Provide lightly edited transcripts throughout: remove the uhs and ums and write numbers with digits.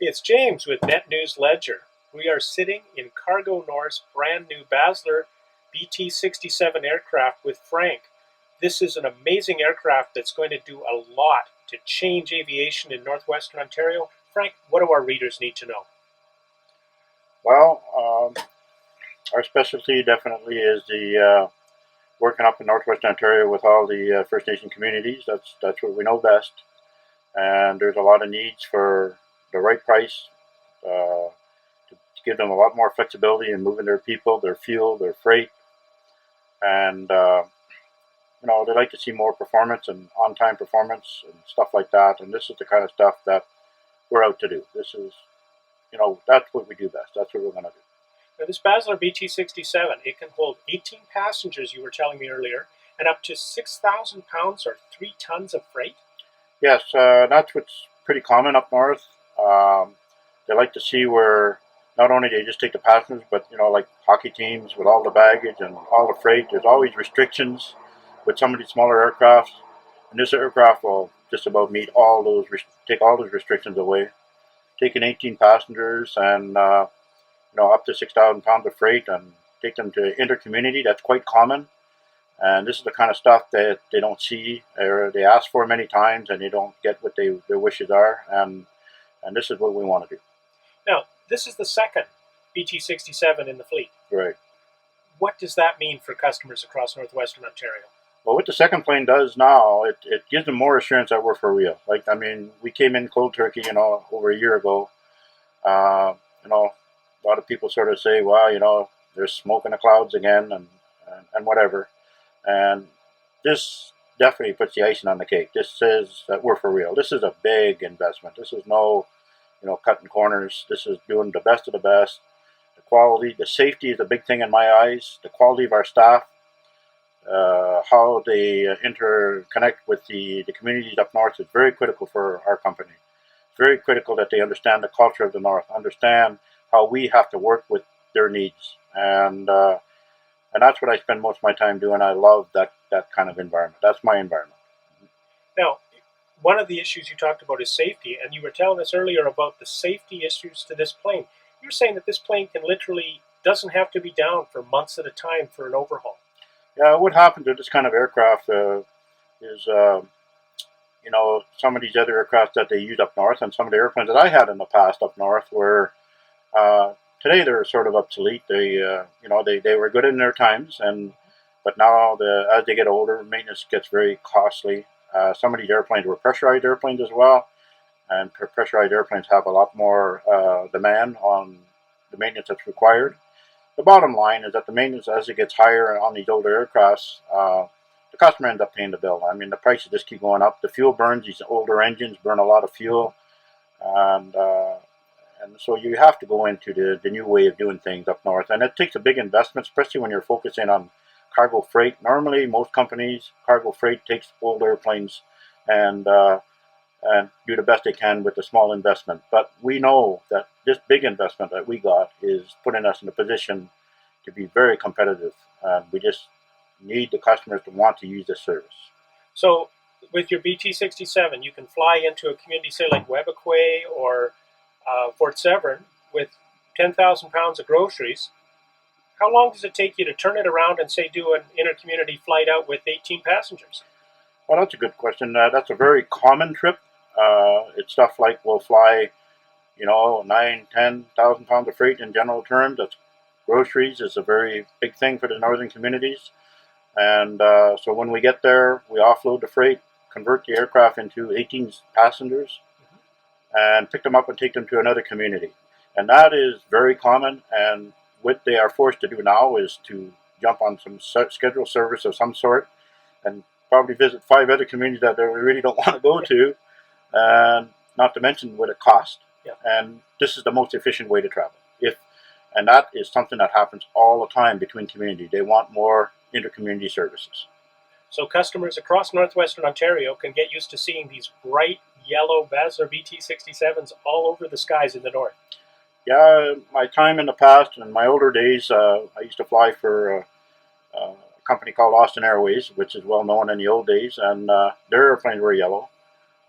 It's James with NetNewsLedger. We are sitting in Cargo North's brand new Basler BT-67 aircraft with Frank. This is an amazing aircraft that's going to do a lot to change aviation in Northwestern Ontario. Frank, what do our readers need to know? Well, our specialty definitely is the working up in Northwestern Ontario with all the First Nation communities. That's what we know best, and there's a lot of needs for the right price to give them a lot more flexibility in moving their people, their fuel, their freight, and they like to see more performance and on-time performance and stuff like that. And this is the kind of stuff that we're out to do. This is, that's what we do best. That's what we're going to do. Now, this Basler BT-67, it can hold 18 passengers, you were telling me earlier, and up to 6,000 pounds or 3 tons of freight? Yes, that's what's pretty common up north. They like to see where not only they just take the passengers, but, like hockey teams with all the baggage and all the freight, there's always restrictions with some of these smaller aircraft. And this aircraft will just about meet all those, take all those restrictions away. Taking 18 passengers and up to 6,000 pounds of freight and take them to inter-community. That's quite common, and this is the kind of stuff that they don't see or they ask for many times and they don't get what their wishes are, and this is what we want to do. Now, this is the second BT-67 in the fleet. Right. What does that mean for customers across Northwestern Ontario? Well, what the second plane does now, it gives them more assurance that we're for real. We came in cold turkey, over a year ago. A lot of people sort of say, well, there's smoke in the clouds again and whatever. And this definitely puts the icing on the cake. This says that we're for real. This is a big investment. This is no, cutting corners. This is doing the best of the best. The quality, the safety is a big thing in my eyes. The quality of our staff, how they interconnect with the communities up north is very critical for our company. It's very critical that they understand the culture of the north, understand how we have to work with their needs, and that's what I spend most of my time doing. I love that kind of environment. That's my environment. Now, one of the issues you talked about is safety, and you were telling us earlier about the safety issues to this plane. You're saying that this plane doesn't have to be down for months at a time for an overhaul. Yeah, what happens with this kind of aircraft is, some of these other aircraft that they use up north, and some of the airplanes that I had in the past up north were. Today they're sort of obsolete. They were good in their times, but now as they get older, maintenance gets very costly. Some of these airplanes were pressurized airplanes as well, and pressurized airplanes have a lot more demand on the maintenance that's required. The bottom line is that the maintenance, as it gets higher on these older aircrafts, the customer ends up paying the bill. I mean, the prices just keep going up. The fuel burns. These older engines burn a lot of fuel, and so you have to go into the new way of doing things up north. And it takes a big investment, especially when you're focusing on cargo freight. Normally, most companies, cargo freight takes old airplanes and do the best they can with a small investment. But we know that this big investment that we got is putting us in a position to be very competitive. We just need the customers to want to use this service. So with your BT-67, you can fly into a community, say like Webequie or Fort Severn with 10,000 pounds of groceries. How long does it take you to turn it around and say do an inter-community flight out with 18 passengers? Well, that's a good question. That's a very common trip. It's stuff like we'll fly, 9,000-10,000 pounds of freight in general terms. That's groceries is a very big thing for the northern communities. And so when we get there, we offload the freight, convert the aircraft into 18 passengers, and pick them up and take them to another community. And that is very common, and what they are forced to do now is to jump on some scheduled service of some sort and probably visit 5 other communities that they really don't want to go to, and not to mention what it costs. Yeah. And this is the most efficient way to travel. And that is something that happens all the time between communities. They want more inter-community services. So customers across Northwestern Ontario can get used to seeing these bright yellow Basler BT-67s all over the skies in the north. Yeah, my time in the past, in my older days, I used to fly for a company called Austin Airways, which is well known in the old days, and their airplanes were yellow.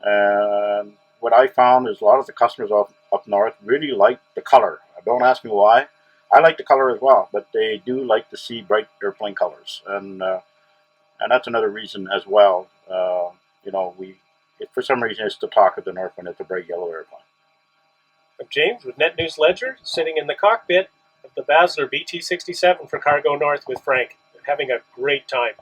And what I found is a lot of the customers up north really like the color. Don't ask me why. I like the color as well, but they do like to see bright airplane colors, and that's another reason as well. You know, for some reason it's the talk of the north when it's a bright yellow airplane. I'm James with NetNewsLedger, sitting in the cockpit of the Basler BT-67 for Cargo North with Frank, having a great time.